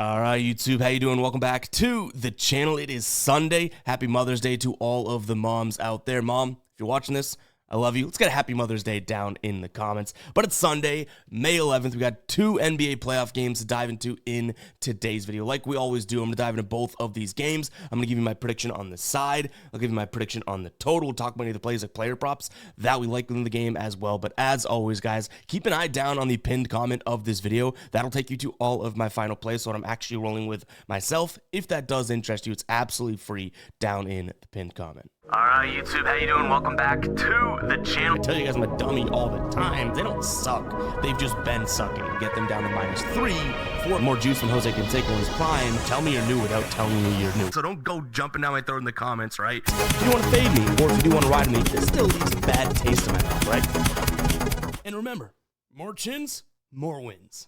All right, YouTube, how you doing? Welcome back to the channel. It is Sunday. Happy Mother's Day to all of the moms out there. Mom, if you're watching this, I love you. Let's get a happy Mother's Day down in the comments. But it's Sunday, May 11th. We got two NBA playoff games to dive into in today's video. Like we always do, I'm going to dive into both of these games. I'm going to give you my prediction on the side. I'll give you my prediction on the total. We'll talk about any of the plays like player props that we like in the game as well. But as always, guys, keep an eye down on the pinned comment of this video. That'll take you to all of my final plays, so what I'm actually rolling with myself. If that does interest you, it's absolutely free down in the pinned comment. All right, YouTube, how you doing? Welcome back to the channel. I tell you guys I'm a dummy all the time. They don't suck. They've just been sucking. Get them down to -3 for more juice than Jose Canseco in his prime. Tell me you're new without telling me you're new. So don't go jumping down my throat in the comments, right? If you want to fade me, or if you do want to ride me, this still leaves a bad taste in my mouth, right? And remember, more chins, more wins.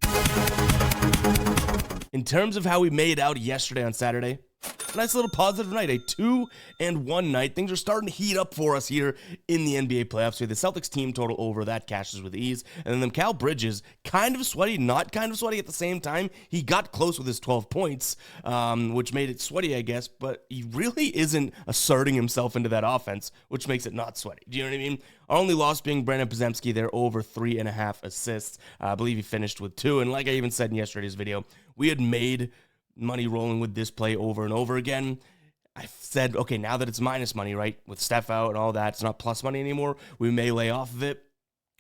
In terms of how we made out yesterday on Saturday, nice little positive night, a 2-1 night. Things are starting to heat up for us here in the NBA playoffs. We had the Celtics team total over, that cashes with ease. And then Cal Bridges, kind of sweaty, not kind of sweaty at the same time. He got close with his 12 points, which made it sweaty, I guess, but he really isn't asserting himself into that offense, which makes it not sweaty. Do you know what I mean? Our only loss being Brandon Podziemski, they're over 3.5 assists. I believe he finished with 2. And like I even said in yesterday's video, we had made money rolling with this play over and over again. I said, okay, now that it's minus money, right, with Steph out and all that, it's not plus money anymore. We may lay off of it.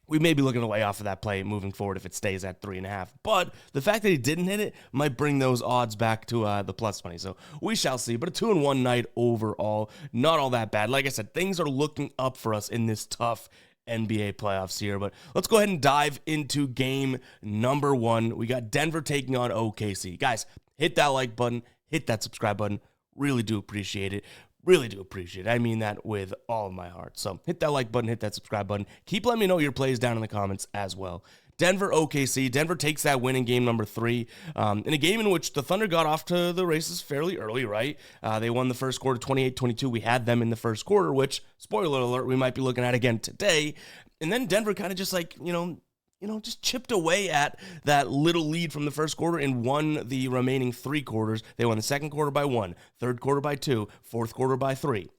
We may be looking to lay off of that play moving forward if it stays at 3.5. But the fact that he didn't hit it might bring those odds back to the plus money. So we shall see. But a 2-1 night overall, not all that bad. Like I said, things are looking up for us in this tough NBA playoffs here. But let's go ahead and dive into game number 1. We got Denver taking on OKC. Guys, hit that like button, hit that subscribe button. Really do appreciate it. Really do appreciate it. I mean that with all of my heart. So hit that like button, hit that subscribe button. Keep letting me know your plays down in the comments as well. Denver, OKC. Denver takes that win in game number 3. In a game in which the Thunder got off to the races fairly early, right? They won the first quarter 28-22. We had them in the first quarter, which, spoiler alert, we might be looking at again today. And then Denver kind of just like, just chipped away at that little lead from the first quarter and won the remaining 3 quarters. They won the second quarter by 1, third quarter by 2, fourth quarter by 3.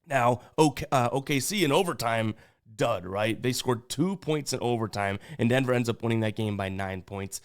Now, OKC in overtime, dud, right? They scored 2 points in overtime, and Denver ends up winning that game by 9 points.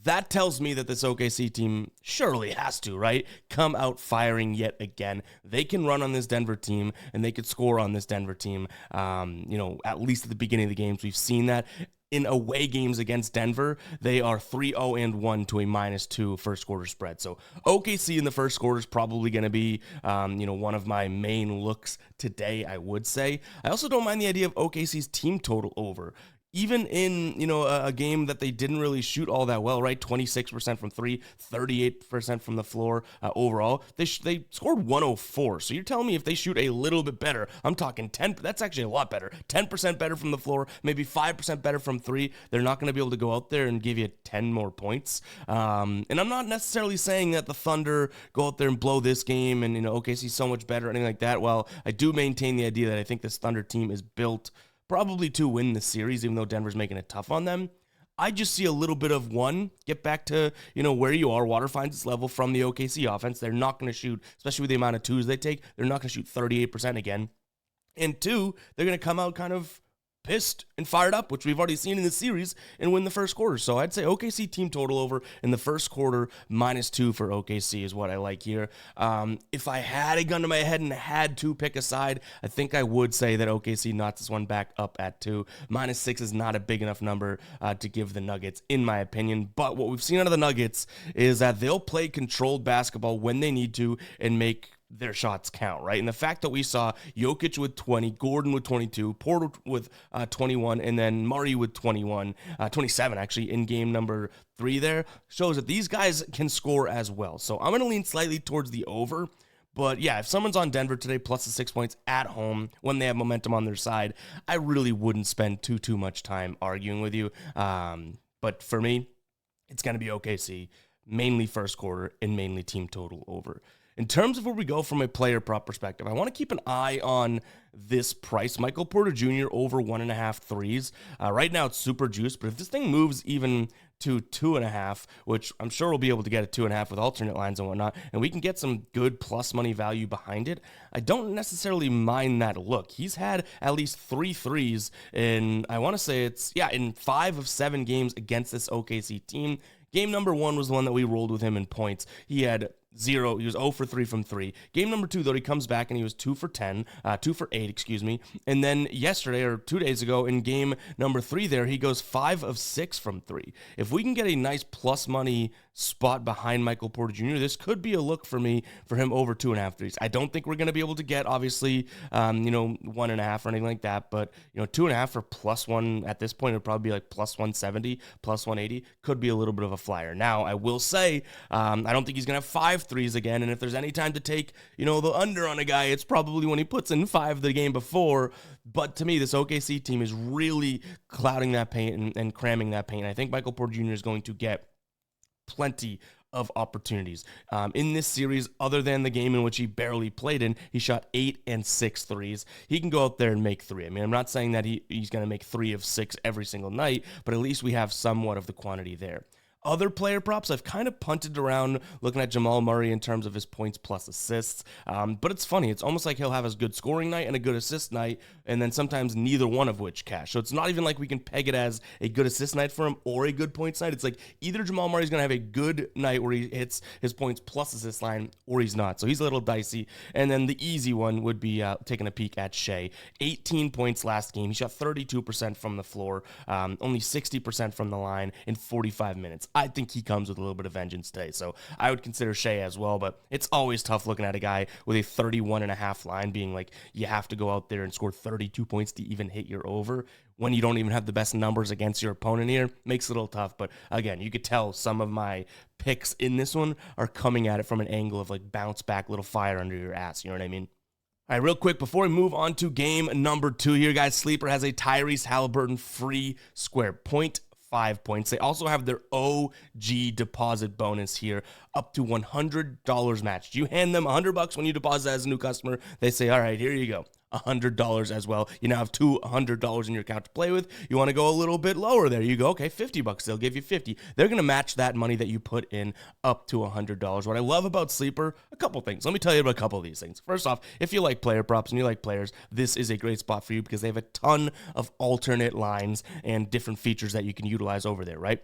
That tells me that this OKC team surely has to, right, come out firing yet again. They can run on this Denver team, and they could score on this Denver team, at least at the beginning of the games. We've seen that. In away games against Denver, they are 3-0-1 to a -2 first quarter spread. So OKC in the first quarter is probably going to be, one of my main looks today, I would say. I also don't mind the idea of OKC's team total over. Even in, a game that they didn't really shoot all that well, right? 26% from 3, 38% from the floor overall. They scored 104. So you're telling me if they shoot a little bit better, I'm talking 10, that's actually a lot better. 10% better from the floor, maybe 5% better from 3. They're not going to be able to go out there and give you 10 more points. And I'm not necessarily saying that the Thunder go out there and blow this game and, OKC's so much better or anything like that. Well, I do maintain the idea that I think this Thunder team is built probably to win the series, even though Denver's making it tough on them. I just see a little bit of, one, get back to, where you are. Water finds its level from the OKC offense. They're not going to shoot, especially with the amount of 2s they take, they're not going to shoot 38% again. And 2, they're going to come out kind of pissed and fired up, which we've already seen in the series, and win the first quarter. So I'd say OKC team total over in the first quarter, -2 for OKC is what I like here. If I had a gun to my head and had to pick a side, I think I would say that OKC knocks this one back up at 2. -6 is not a big enough number to give the Nuggets, in my opinion. But what we've seen out of the Nuggets is that they'll play controlled basketball when they need to and make their shots count, right? And the fact that we saw Jokic with 20, Gordon with 22, Porter with 21, and then Murray with 27 actually in game number 3 there, shows that these guys can score as well. So I'm going to lean slightly towards the over. But yeah, if someone's on Denver today plus the 6 points at home when they have momentum on their side, I really wouldn't spend too much time arguing with you. But for me, it's going to be OKC, mainly first quarter and mainly team total over. In terms of where we go from a player prop perspective, I want to keep an eye on this price. Michael Porter Jr. over 1.5 threes. Right now it's super juiced, but if this thing moves even to 2.5, which I'm sure we'll be able to get at 2.5 with alternate lines and whatnot, and we can get some good plus money value behind it, I don't necessarily mind that look. He's had at least 3 threes in, I want to say in 5 of 7 games against this OKC team. Game number 1 was the one that we rolled with him in points. He had 0. He was 0 for 3 from 3. Game number 2, though, he comes back and he was 2 for 8, excuse me. And then yesterday, or 2 days ago, in game number 3 there, he goes 5 of 6 from 3. If we can get a nice plus money spot behind Michael Porter Jr., this could be a look for me for him over 2.5 threes. I don't think we're going to be able to get, obviously, 1.5 or anything like that, but, 2.5 for +1 at this point would probably be like +170, +180, could be a little bit of a flyer. Now, I will say, I don't think he's going to have 5 threes again, and if there's any time to take, the under on a guy, it's probably when he puts in 5 the game before. But to me, this OKC team is really clouding that paint and cramming that paint. I think Michael Porter Jr. is going to get plenty of opportunities. In this series, other than the game in which he barely played in, he shot 8 and 6 threes. He can go out there and make 3. I mean, I'm not saying that he's going to make 3 of 6 every single night, but at least we have somewhat of the quantity there. Other player props, I've kind of punted around looking at Jamal Murray in terms of his points plus assists, but it's funny. It's almost like he'll have a good scoring night and a good assist night, and then sometimes neither one of which cash. So it's not even like we can peg it as a good assist night for him or a good points night. It's like either Jamal Murray's going to have a good night where he hits his points plus assist line, or he's not. So he's a little dicey. And then the easy one would be taking a peek at Shea. 18 points last game. He shot 32% from the floor, only 60% from the line in 45 minutes. I think he comes with a little bit of vengeance today. So I would consider Shea as well, but it's always tough looking at a guy with a 31.5 line being like, you have to go out there and score 32 points to even hit your over when you don't even have the best numbers against your opponent here. Makes it a little tough, but again, you could tell some of my picks in this one are coming at it from an angle of like bounce back, little fire under your ass. You know what I mean? All right, real quick, before we move on to game number 2 here, guys, Sleeper has a Tyrese Halliburton free square, 0.5 points. They also have their OG deposit bonus here, up to $100 matched. You hand them $100 when you deposit as a new customer. They say, all right, here you go. $100 as well. You now have $200 in your account to play with. You want to go a little bit lower there. You go, okay, $50. They'll give you 50. They're going to match that money that you put in up to $100. What I love about Sleeper, a couple things. Let me tell you about a couple of these things. First off, if you like player props and you like players, this is a great spot for you because they have a ton of alternate lines and different features that you can utilize over there, right?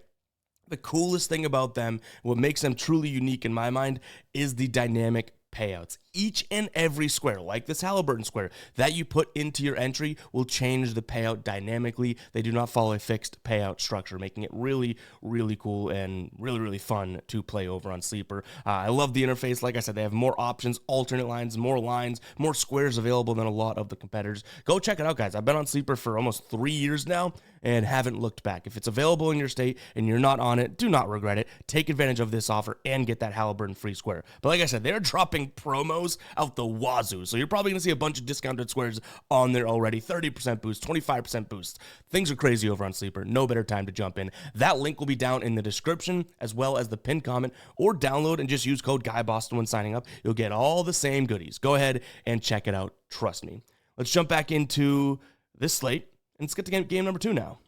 The coolest thing about them, what makes them truly unique in my mind, is the dynamic payouts. Each and every square, like this Halliburton square, that you put into your entry will change the payout dynamically. They do not follow a fixed payout structure, making it really, really cool and really, really fun to play over on Sleeper. I love the interface. Like I said, they have more options, alternate lines, more squares available than a lot of the competitors. Go check it out, guys. I've been on Sleeper for almost 3 years now and haven't looked back. If it's available in your state and you're not on it, do not regret it. Take advantage of this offer and get that Halliburton free square. But like I said, they're dropping promos out the wazoo. So you're probably going to see a bunch of discounted squares on there already. 30% boost, 25% boost. Things are crazy over on Sleeper. No better time to jump in. That link will be down in the description as well as the pinned comment, or download and just use code GUYBOSTON when signing up. You'll get all the same goodies. Go ahead and check it out. Trust me. Let's jump back into this slate and let's get to game number 2 now.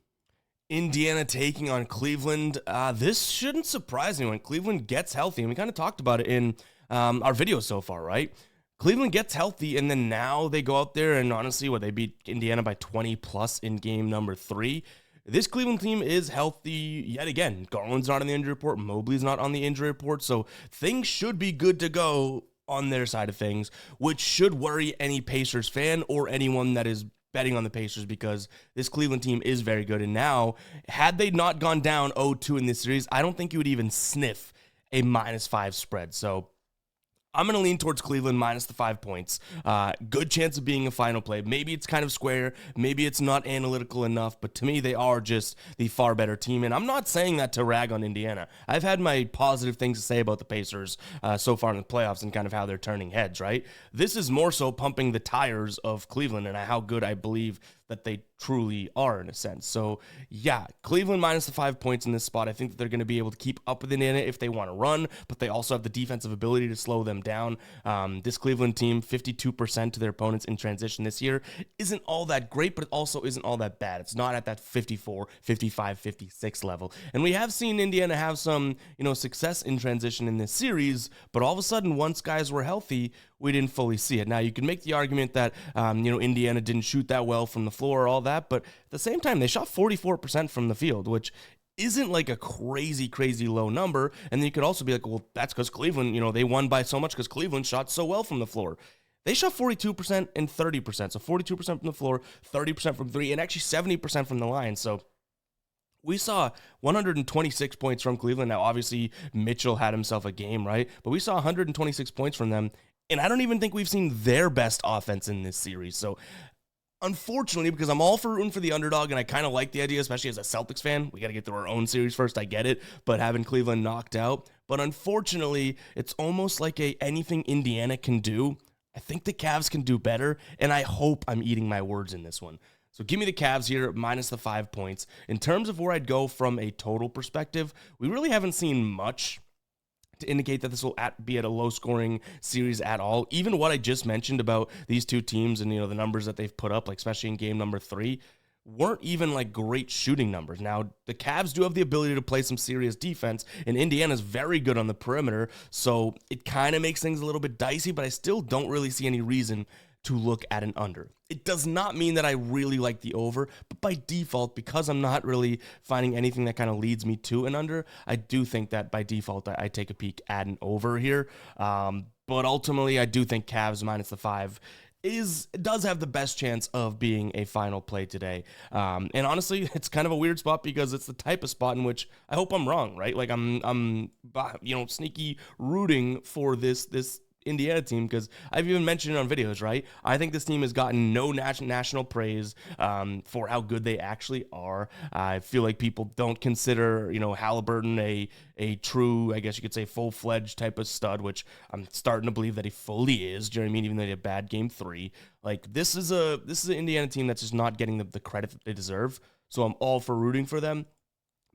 Indiana taking on Cleveland. This shouldn't surprise anyone. Cleveland gets healthy, and we kind of talked about it in our video so far, right? Cleveland gets healthy, and then now they go out there and honestly, they beat Indiana by 20 plus in game number 3. This Cleveland team is healthy yet again. Garland's not on the injury report. Mobley's not on the injury report, so things should be good to go on their side of things, which should worry any Pacers fan or anyone that is betting on the Pacers, because this Cleveland team is very good. And now, had they not gone down 0-2 in this series, I don't think you would even sniff a -5 spread. So I'm going to lean towards Cleveland minus the 5 points. Good chance of being a final play. Maybe it's kind of square. Maybe it's not analytical enough. But to me, they are just the far better team. And I'm not saying that to rag on Indiana. I've had my positive things to say about the Pacers so far in the playoffs and kind of how they're turning heads, right? This is more so pumping the tires of Cleveland and how good I believe that they truly are in a sense. So yeah, Cleveland minus the 5 points in this spot. I think that they're going to be able to keep up with it in it if they want to run, but they also have the defensive ability to slow them down. This Cleveland team, 52% to their opponents in transition this year, isn't all that great, but it also isn't all that bad. It's not at that 54, 55, 56 level. And we have seen Indiana have some, success in transition in this series, but all of a sudden, once guys were healthy, we didn't fully see it. Now, you can make the argument that, Indiana didn't shoot that well from the floor, all that, but at the same time, they shot 44% from the field, which isn't like a crazy, crazy low number. And then you could also be like, well, that's because Cleveland, they won by so much because Cleveland shot so well from the floor. They shot 42% and 30%. So 42% from the floor, 30% from three, and actually 70% from the line. So we saw 126 points from Cleveland. Now, obviously, Mitchell had himself a game, right? But we saw 126 points from them. And I don't even think we've seen their best offense in this series. So unfortunately, because I'm all for rooting for the underdog, and I kind of like the idea, especially as a Celtics fan, we got to get through our own series first. I get it, but having Cleveland knocked out. But unfortunately, it's almost like anything Indiana can do, I think the Cavs can do better, and I hope I'm eating my words in this one. So give me the Cavs here, minus the 5 points. In terms of where I'd go from a total perspective, we really haven't seen much to indicate that this will be at a low-scoring series at all. Even what I just mentioned about these two teams and, the numbers that they've put up, like especially in game number 3, weren't even like great shooting numbers. Now, the Cavs do have the ability to play some serious defense, and Indiana's very good on the perimeter, so it kind of makes things a little bit dicey, but I still don't really see any reason to look at an under. It does not mean that I really like the over, but by default, because I'm not really finding anything that kind of leads me to an under, I do think that by default, I take a peek at an over here. But ultimately, I do think Cavs minus the 5 does have the best chance of being a final play today. And honestly, it's kind of a weird spot because it's the type of spot in which I hope I'm wrong, right? Like I'm sneaky rooting for this Indiana team, because I've even mentioned it on videos, right? I think this team has gotten no national praise for how good they actually are. I feel like people don't consider, Halliburton a true, I guess you could say, full-fledged type of stud, which I'm starting to believe that he fully is. Do you know what I mean? Even though they had a bad game 3. Like, this is an Indiana team that's just not getting the credit that they deserve. So I'm all for rooting for them.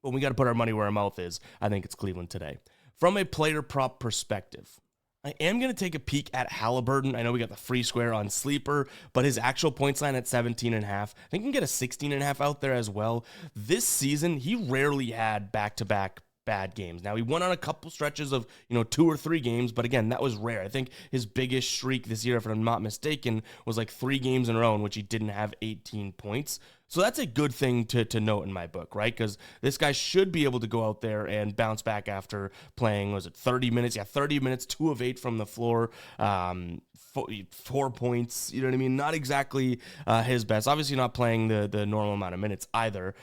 But we got to put our money where our mouth is. I think it's Cleveland today. From a player prop perspective, I am going to take a peek at Halliburton. I know we got the free square on Sleeper, but his actual points line at 17.5. I think you can get a 16.5 out there as well. This season, he rarely had back-to-back bad games. Now, he went on a couple stretches of, 2 or 3 games, but again, that was rare. I think his biggest streak this year, if I'm not mistaken, was like 3 games in a row in which he didn't have 18 points. So that's a good thing to note in my book, right? Because this guy should be able to go out there and bounce back after playing, 30 minutes? Yeah, 30 minutes, 2 of 8 from the floor, 4 points, you know what I mean? Not exactly his best. Obviously not playing the normal amount of minutes either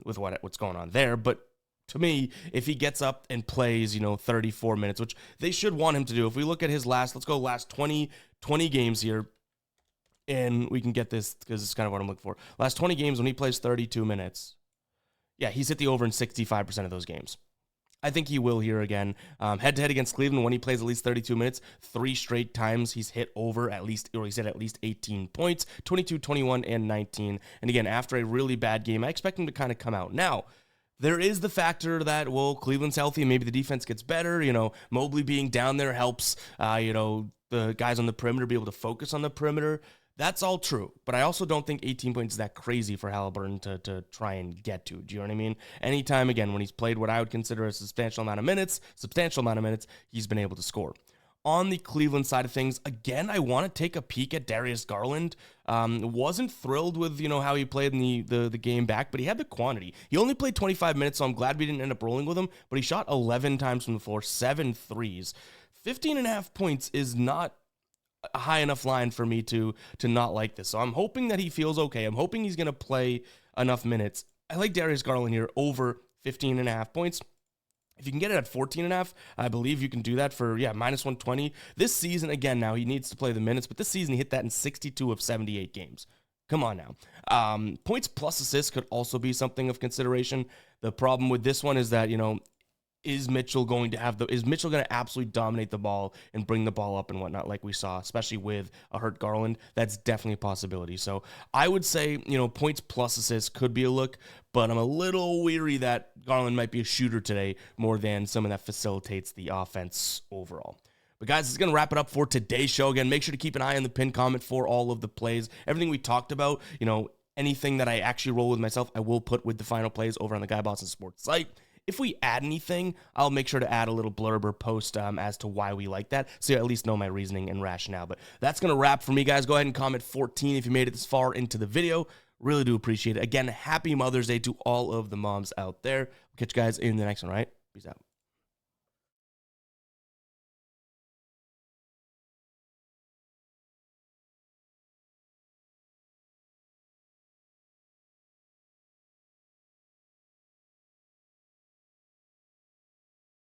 with what's going on there, but to me, if he gets up and plays, 34 minutes, which they should want him to do. If we look at his last 20 games here, and we can get this because it's kind of what I'm looking for. Last 20 games when he plays 32 minutes, yeah, he's hit the over in 65% of those games. I think he will here again. Head-to-head against Cleveland, when he plays at least 32 minutes, 3 straight times he's hit over he's hit at least 18 points, 22, 21, and 19. And again, after a really bad game, I expect him to kind of come out. Now, there is the factor that, Cleveland's healthy and maybe the defense gets better. Mobley being down there helps, the guys on the perimeter be able to focus on the perimeter. That's all true, but I also don't think 18 points is that crazy for Halliburton to try and get to. Do you know what I mean? Anytime, again, when he's played what I would consider a substantial amount of minutes, he's been able to score. On the Cleveland side of things, again, I want to take a peek at Darius Garland. Wasn't thrilled with, how he played in the game back, but he had the quantity. He only played 25 minutes, so I'm glad we didn't end up rolling with him, but he shot 11 times from the floor, 7 threes. 15.5 points is not a high enough line for me to not like this. So I'm hoping that he feels okay. I'm hoping he's going to play enough minutes. I like Darius Garland here over 15.5 points. If you can get it at 14.5, I believe you can do that for, minus 120. This season, again, now he needs to play the minutes, but this season he hit that in 62 of 78 games. Come on now. Points plus assists could also be something of consideration. The problem with this one is that, is Mitchell going to absolutely dominate the ball and bring the ball up and whatnot, like we saw, especially with a hurt Garland? That's definitely a possibility. So I would say, points plus assists could be a look, but I'm a little weary that Garland might be a shooter today more than someone that facilitates the offense overall. But guys, this is going to wrap it up for today's show. Again, make sure to keep an eye on the pinned comment for all of the plays. Everything we talked about, anything that I actually roll with myself, I will put with the final plays over on the Guy Boston Sports site. If we add anything, I'll make sure to add a little blurb or post as to why we like that, so you at least know my reasoning and rationale. But that's going to wrap for me, guys. Go ahead and comment 14 if you made it this far into the video. Really do appreciate it. Again, happy Mother's Day to all of the moms out there. We'll catch you guys in the next one, right? Peace out.